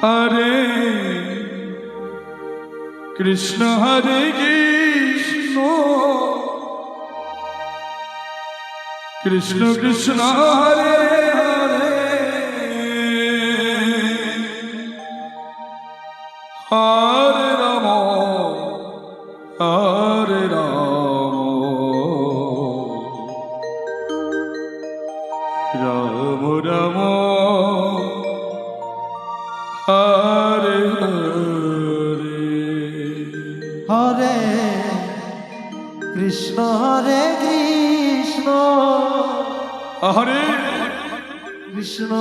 হরে কৃষ্ণ হরে কৃষ্ণ কৃষ্ণ কৃষ্ণ হরে হরে হরে রাম হরে রাম রাম রাম হরে হরে হরে কৃষ্ণ হরে কৃষ্ণ হরে কৃষ্ণ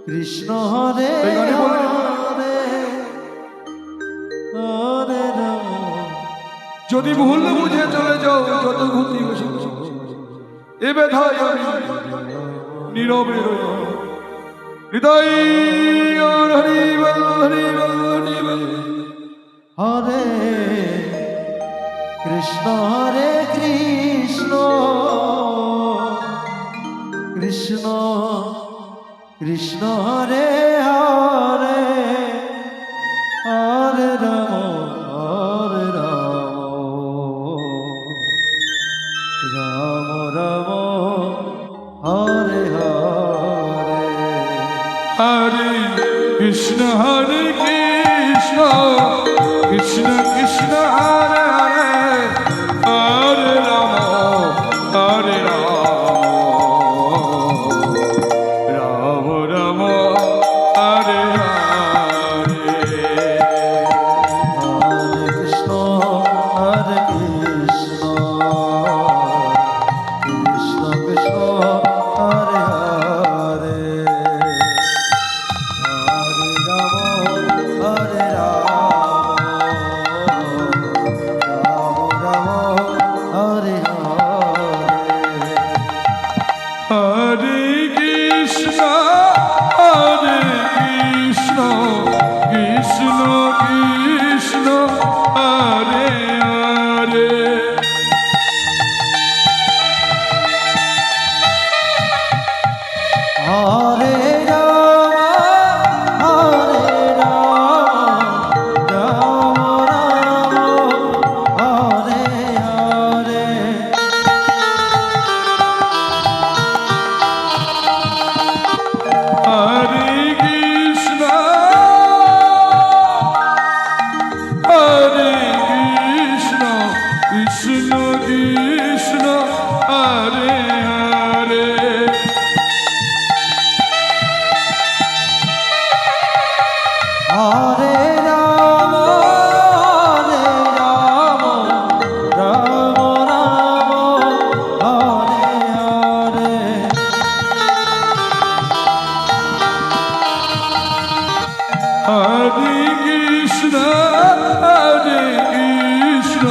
কৃষ্ণ হরে এই গানে বলে। হরে হরে রাম। যদি ভুল বুঝে চলে যাও যত ক্ষতি এ ব্যথায় আমি নীরবে রই। হৃদয় আর হরি বল হরি বল হরি বল। হরে কৃষ্ণ হরে কৃষ্ণ কৃষ্ণ কৃষ্ণ হরে হরে হরে রাম রাম রাম হরে হরে হরে কৃষ্ণ হরে কৃষ্ণ কৃষ্ণ কৃষ্ণ হরে হরে হরে রাম হরে রাম রাম রাম হরে হরে হরে কৃষ্ণ হরে কৃষ্ণ কৃষ্ণ কৃষ্ণ হরে হরে হরে রাম হরে রাম রাম হরে হরে হরে কৃষ্ণ হরে কৃষ্ণ কৃষ্ণ কৃষ্ণ হরে হরে হরে রাম রাম রাম হরে হরে হরে কৃষ্ণ হরে কৃষ্ণ কৃষ্ণ কৃষ্ণ হরে হরে হরে রাম রাম রাম হরে হরে হরে কৃষ্ণ হরে কৃষ্ণ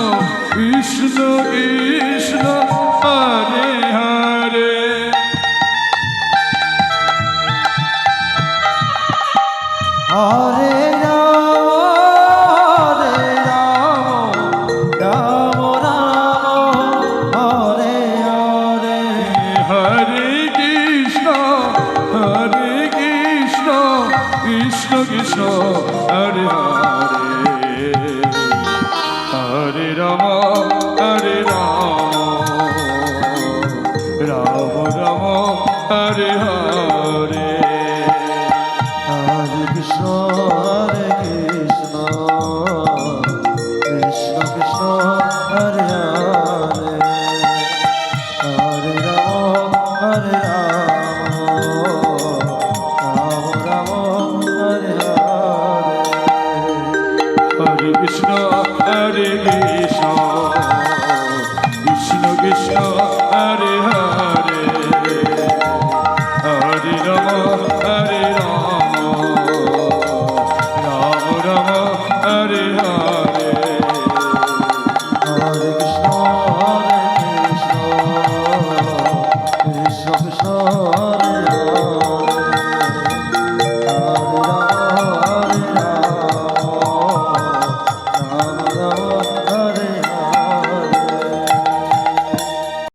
কৃষ্ণ কৃষ্ণ হরে হরে হরে রাম রাম হরে হরে হরে কৃষ্ণ কৃষ্ণ কৃষ্ণ হরে হরে হরে রাম হরে রাম রাম রাম হরে হরে